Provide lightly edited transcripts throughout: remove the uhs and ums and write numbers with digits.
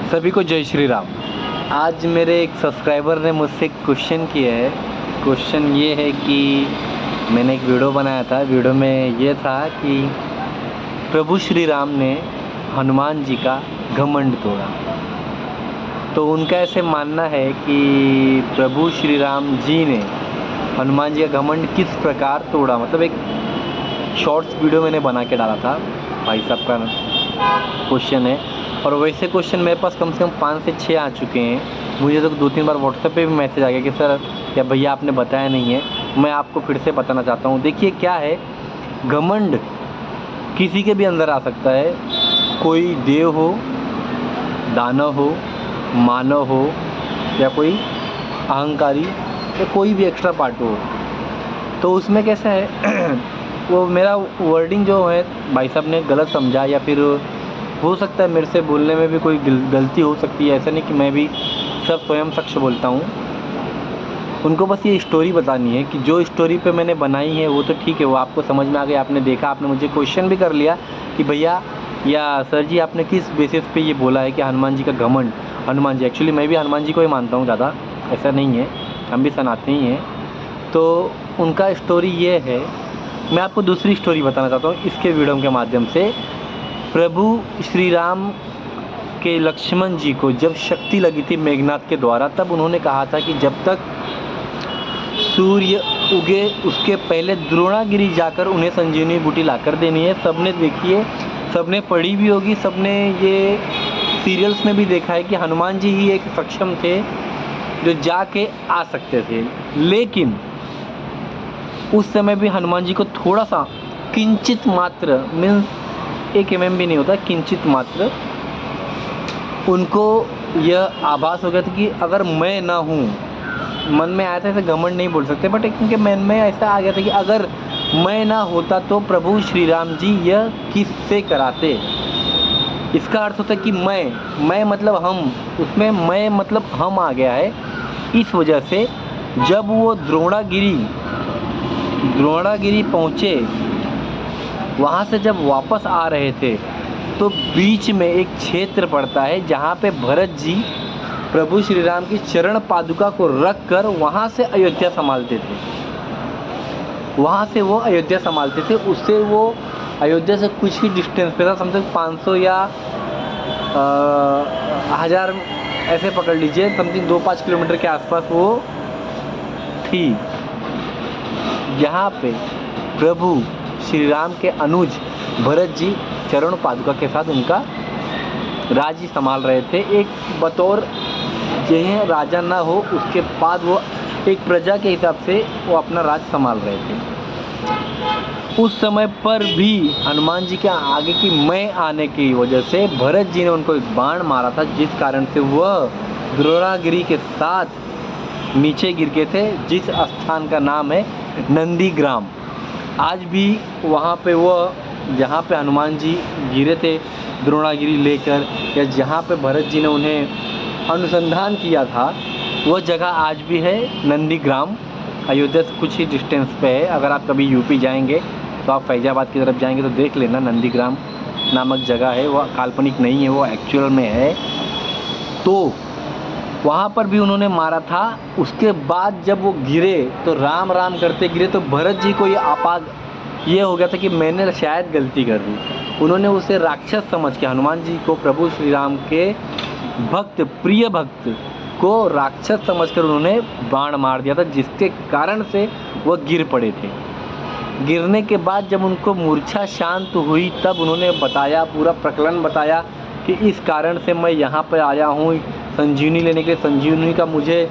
सभी को जय श्री राम। आज मेरे एक सब्सक्राइबर ने मुझसे एक क्वेश्चन किया है। क्वेश्चन ये है कि मैंने एक वीडियो बनाया था। वीडियो में ये था कि प्रभु श्री राम ने हनुमान जी का घमंड तोड़ा। तो उनका ऐसे मानना है कि प्रभु श्री राम जी ने हनुमान जी का घमंड किस प्रकार तोड़ा। मतलब एक शॉर्ट्स वीडियो मैंने बना के डाला था। भाई साहब का क्वेश्चन है और वैसे क्वेश्चन मेरे पास कम से कम 5 से 6 आ चुके हैं। मुझे तो 2-3 बार व्हाट्सएप पे भी मैसेज आ गया कि सर या भैया आपने बताया नहीं है। मैं आपको फिर से बताना चाहता हूँ। देखिए क्या है, घमंड किसी के भी अंदर आ सकता है। कोई देव हो, दानव हो, मानव हो या कोई अहंकारी या कोई भी एक्स्ट्रा पार्ट हो। तो उसमें कैसा है वो मेरा वर्डिंग जो है भाई साहब ने गलत समझा या फिर हो सकता है मेरे से बोलने में भी कोई गलती हो सकती है। ऐसा नहीं कि मैं भी सब स्वयं सक्ष बोलता हूँ। उनको बस ये स्टोरी बतानी है कि जो स्टोरी पे मैंने बनाई है वो तो ठीक है, वो आपको समझ में आ गया, आपने देखा, आपने मुझे क्वेश्चन भी कर लिया कि भैया या सर जी आपने किस बेसिस पे ये बोला है कि हनुमान जी का घमंड। हनुमान जी एक्चुअली मैं भी हनुमान जी को ही मानता हूँ ज़्यादा, ऐसा नहीं है, हम भी सनाते ही हैं। तो उनका स्टोरी ये है। मैं आपको दूसरी स्टोरी बताना चाहता हूँ इसके वीडियो के माध्यम से। प्रभु श्री राम के लक्ष्मण जी को जब शक्ति लगी थी मेघनाथ के द्वारा, तब उन्होंने कहा था कि जब तक सूर्य उगे उसके पहले द्रोणागिरी जाकर उन्हें संजीवनी बूटी लाकर देनी है। सबने देखिए, सबने पढ़ी भी होगी, सबने ये सीरियल्स में भी देखा है कि हनुमान जी ही एक सक्षम थे जो जाके आ सकते थे। लेकिन उस समय भी हनुमान जी को थोड़ा सा किंचित मात्र मीन्स 1 mm भी नहीं होता, किंचित मात्र उनको यह आभास हो गया था कि अगर मैं ना हूँ, मन में आया था, ऐसे घमंड नहीं बोल सकते बट उनके मन में ऐसा आ गया था कि अगर मैं ना होता तो प्रभु श्री राम जी यह किससे कराते। इसका अर्थ होता है कि मैं मतलब हम, उसमें मैं मतलब हम आ गया है। इस वजह से जब वो द्रोणागिरी पहुँचे, वहाँ से जब वापस आ रहे थे तो बीच में एक क्षेत्र पड़ता है जहाँ पे भरत जी प्रभु श्री राम की चरण पादुका को रख कर वहाँ से अयोध्या संभालते थे। वहाँ से वो अयोध्या संभालते थे। उससे वो अयोध्या से कुछ ही डिस्टेंस पे था, समथिंग 500 या 1000 ऐसे पकड़ लीजिए, समथिंग 2-5 किलोमीटर के आसपास वो थी। यहाँ पे प्रभु श्री राम के अनुज भरत जी चरण पादुका के साथ उनका राज्य संभाल रहे थे। एक बतौर यह राजा ना हो, उसके बाद वो एक प्रजा के हिसाब से वो अपना राज्य संभाल रहे थे। उस समय पर भी हनुमान जी के आगे की मैं आने की वजह से भरत जी ने उनको एक बाण मारा था, जिस कारण से वह द्रोणागिरी के साथ नीचे गिर गए थे, जिस स्थान का नाम है नंदीग्राम। आज भी वहाँ पे वह जहाँ पे हनुमान जी गिरे थे द्रोणागिरी लेकर, या जहाँ पे भरत जी ने उन्हें अनुसंधान किया था, वह जगह आज भी है नंदीग्राम। अयोध्या से कुछ ही डिस्टेंस पे है। अगर आप कभी यूपी जाएंगे तो आप फैजाबाद की तरफ जाएंगे तो देख लेना, नंदीग्राम नामक जगह है। वह काल्पनिक नहीं है, वो एक्चुअल में है। तो वहाँ पर भी उन्होंने मारा था। उसके बाद जब वो गिरे तो राम राम करते गिरे, तो भरत जी को ये हो गया था कि मैंने शायद गलती कर दी। उन्होंने उसे राक्षस समझ के, हनुमान जी को प्रभु श्री राम के भक्त, प्रिय भक्त को राक्षस समझकर उन्होंने बाण मार दिया था, जिसके कारण से वह गिर पड़े थे। गिरने के बाद जब उनको मूर्छा शांत हुई तब उन्होंने बताया, पूरा प्रकरण बताया कि इस कारण से मैं यहाँ पर आया हूँ संजीवनी लेने के लिए। संजीवनी का मुझे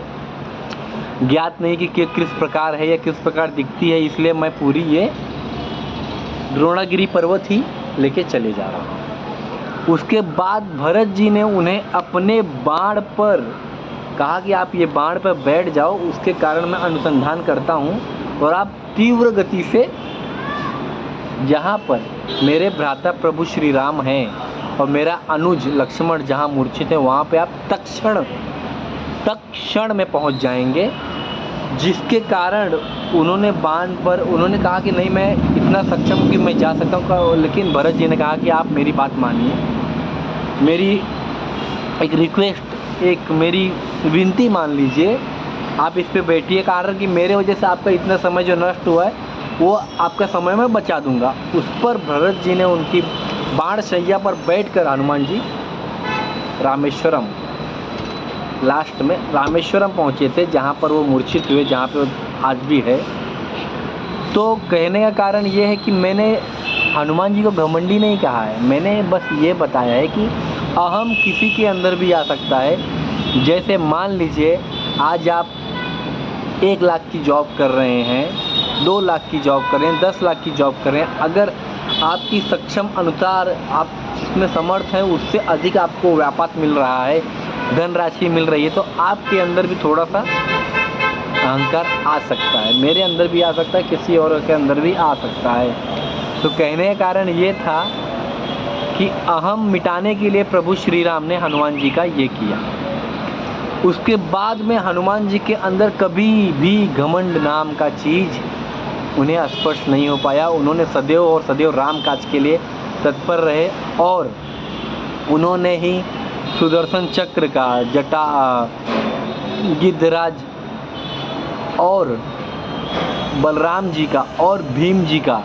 ज्ञात नहीं कि किस प्रकार है या किस प्रकार दिखती है, इसलिए मैं पूरी ये द्रोणागिरी पर्वत ही लेके चले जा रहा हूँ। उसके बाद भरत जी ने उन्हें अपने बाण पर कहा कि आप ये बाण पर बैठ जाओ, उसके कारण मैं अनुसंधान करता हूँ और आप तीव्र गति से जहाँ पर मेरे भ्राता प्रभु श्री राम हैं और मेरा अनुज लक्ष्मण जहाँ मूर्छित है, वहाँ पे आप तत्क्षण में पहुँच जाएंगे। जिसके कारण उन्होंने बाण पर उन्होंने कहा कि नहीं, मैं इतना सक्षम हूँ कि मैं जा सकता हूँ। लेकिन भरत जी ने कहा कि आप मेरी बात मानिए, मेरी एक रिक्वेस्ट, एक मेरी विनती मान लीजिए, आप इस पे बैठिए, कारण कि मेरे वजह से आपका इतना समय जो नष्ट हुआ है वो आपका समय मैं बचा दूंगा। उस पर भरत जी ने उनकी बाण शैया पर बैठकर हनुमान जी रामेश्वरम, लास्ट में रामेश्वरम पहुँचे थे, जहाँ पर वो मूर्छित हुए, जहाँ पे वो आज भी है। तो कहने का कारण ये है कि मैंने हनुमान जी को घमंडी नहीं कहा है, मैंने बस ये बताया है कि अहम किसी के अंदर भी आ सकता है। जैसे मान लीजिए आज आप 1 लाख की जॉब कर रहे हैं, 2 लाख की जॉब कर रहे हैं, 10 लाख की जॉब कर रहे हैं, अगर आपकी सक्षम अनुसार आप जिसमें समर्थ हैं उससे अधिक आपको व्यापार मिल रहा है, धनराशि मिल रही है, तो आपके अंदर भी थोड़ा सा अहंकार आ सकता है। मेरे अंदर भी आ सकता है, किसी और के अंदर भी आ सकता है। तो कहने का कारण ये था कि अहम मिटाने के लिए प्रभु श्री राम ने हनुमान जी का ये किया। उसके बाद में हनुमान जी के अंदर कभी भी घमंड नाम का चीज़ उन्हें स्पर्श नहीं हो पाया। उन्होंने सदैव और सदैव राम काज के लिए तत्पर रहे और उन्होंने ही सुदर्शन चक्र का, जटा, गिद्धराज और बलराम जी का और भीम जी का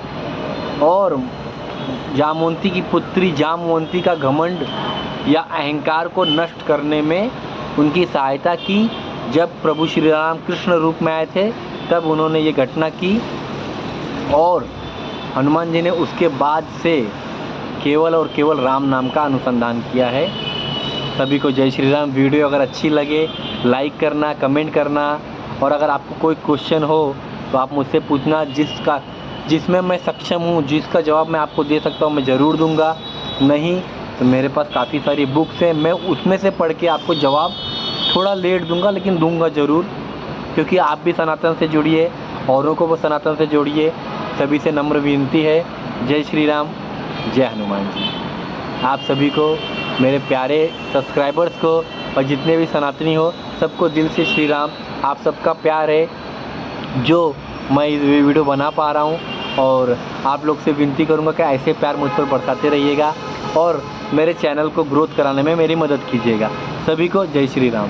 और जामवंती की पुत्री जामवंती का घमंड या अहंकार को नष्ट करने में उनकी सहायता की। जब प्रभु श्री राम कृष्ण रूप में आए थे तब उन्होंने ये घटना की और हनुमान जी ने उसके बाद से केवल और केवल राम नाम का अनुसंधान किया है। सभी को जय श्री राम। वीडियो अगर अच्छी लगे लाइक करना, कमेंट करना और अगर आपको कोई क्वेश्चन हो तो आप मुझसे पूछना, जिसमें मैं सक्षम हूँ, जिसका जवाब मैं आपको दे सकता हूँ मैं ज़रूर दूंगा। नहीं तो मेरे पास काफ़ी सारी बुक्स हैं, मैं उसमें से पढ़ के आपको जवाब थोड़ा लेट दूंगा लेकिन दूंगा ज़रूर, क्योंकि आप भी सनातन से जुड़िए, औरों को वो सनातन से जोड़िए। सभी से नम्र विनती है, जय श्री राम, जय हनुमान जी। आप सभी को, मेरे प्यारे सब्सक्राइबर्स को और जितने भी सनातनी हो सबको दिल से श्री राम। आप सबका प्यार है जो मैं इस वीडियो बना पा रहा हूँ और आप लोग से विनती करूँगा कि ऐसे प्यार मुझ पर बरसाते रहिएगा और मेरे चैनल को ग्रोथ कराने में मेरी मदद कीजिएगा। सभी को जय श्री राम।